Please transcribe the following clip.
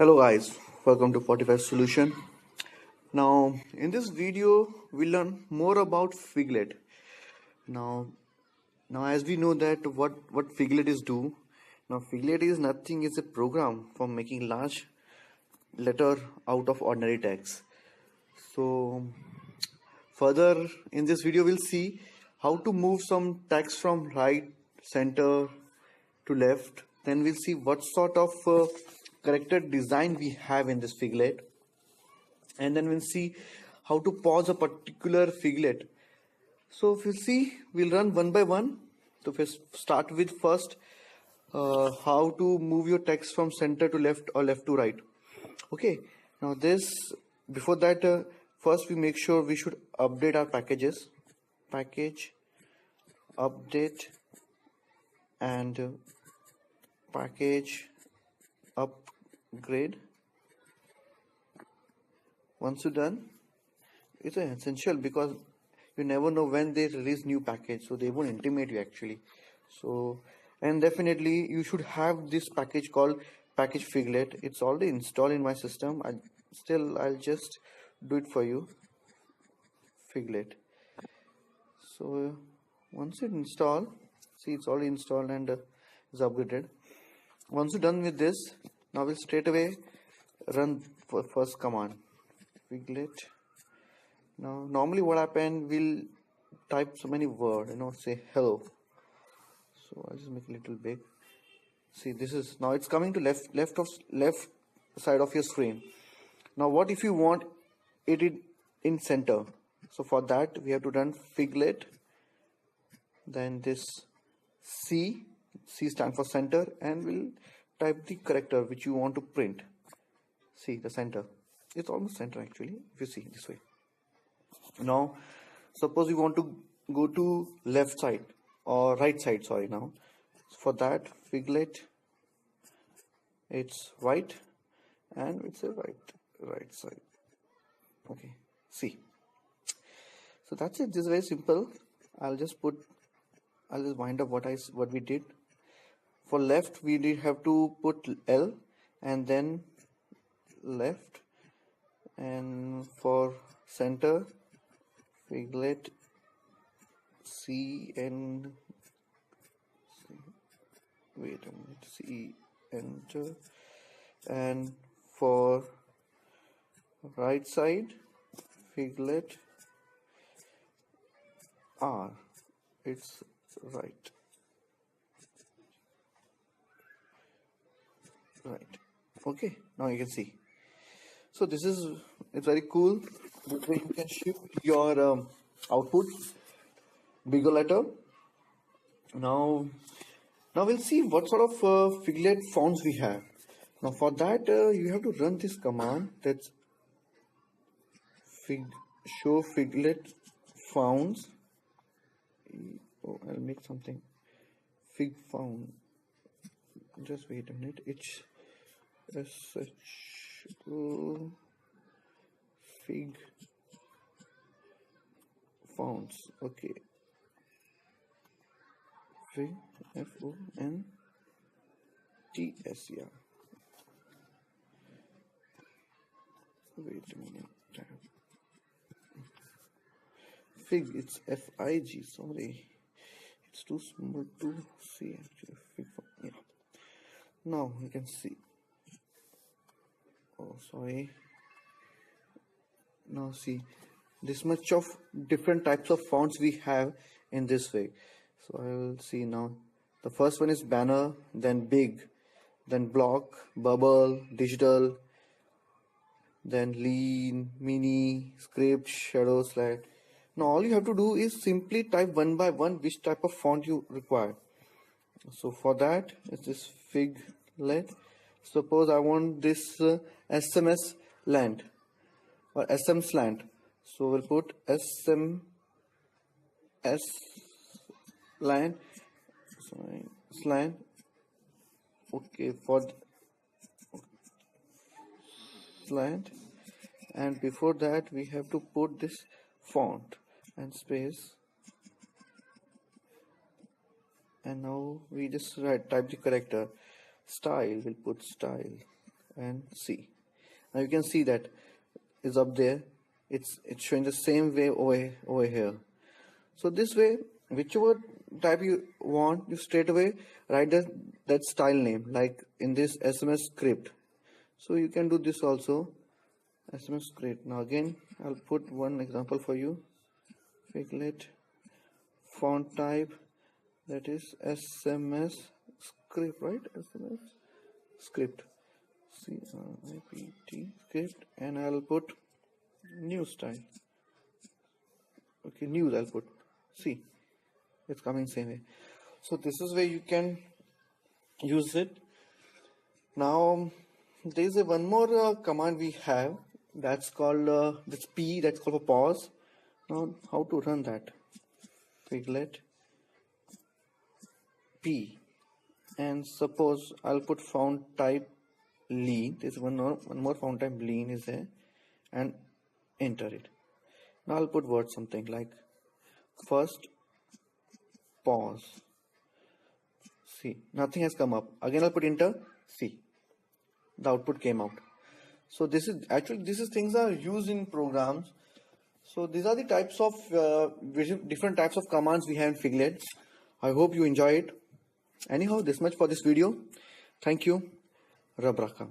Hello guys, welcome to Fortify solution. Now in this video we learn more about figlet. Now as we know that what figlet is do. Now figlet is nothing, is a program for making large letter out of ordinary text. So further in this video we'll see how to move some text from right, center to left. Then we'll see what sort of character design we have in this figlet, and then we'll see how to pause a particular figlet. So if you see, we'll run one by one. So start with first how to move your text from center to left or left to right. Okay, now this before that first we make sure we should update our packages. Package update and package upgrade. Once you're done, it's essential because you never know when they release new package, so they won't intimate you actually. So, and definitely you should have this package called package figlet. It's already installed in my system. I'll just do it for you. Figlet. So once it install, see it's already installed and is upgraded. Once you're done with this, now we'll straight away run for first command figlet. Now normally what happen, we'll type so many words, say hello. So I'll just make it a little big. See, this is now it's coming to left side of your screen. Now what if you want it in center? So for that we have to run figlet, then this C stand for center, and we'll type the character which you want to print. See the center, it's almost center actually if you see this way. Now suppose you want to go to left side or right side, sorry. Now for that figlet, it's right and it's a right side. Okay, see, so that's it. This is very simple. I'll just wind up what we did. For left we did have to put L and then left, and for center figlet C and wait a minute, C enter, and for right side figlet R, it's right. Okay, now you can see. So it's very cool. This way you can shift your output bigger letter. Now we'll see what sort of figlet fonts we have. Now for that you have to run this command, that's show figlet fonts. I'll make something fig font. Just wait a minute. It's fig fonts. Okay, fig fonts. Yeah. Wait a minute. Fig, it's FIG. Sorry, it's too small to see actually. Fig font. Yeah. Now you can see. Oh, sorry. Now see, this much of different types of fonts we have in this way. So I will see now. The first one is banner, then big, then block, bubble, digital, then lean, mini, script, shadow, slide. Now all you have to do is simply type one by one which type of font you require. So for that, it's this figlet. Suppose I want this SMS land or SM slant. So we'll put SMS line, slant. Okay, for slant, and before that we have to put this font and space, and now we just type the character. Style, we'll put style. and C. Now you can see that is up there. It's showing the same way over here. So this way, whichever type you want, you straight away write that style name, like in this SMS script. So you can do this also, SMS script. Now again, I'll put one example for you. Figlet, font type, that is SMS script, right? SMS script, CRIPT script, and I'll put new style. Okay, news I'll put. See, it's coming same way. So this is where you can use it. Now there is one more command we have, that's called this P, that's called for pause. Now how to run that? Figlet P, and suppose I'll put font type lean. There's one more font type lean is there, and enter it. Now I'll put word something like first pause. See, nothing has come up. Again I'll put enter. See, the output came out. So this is actually, things are used in programs. So these are the types of different types of commands we have in Figlet. I hope you enjoy it. Anyhow, this much for this video. Thank you. Rab Rakha.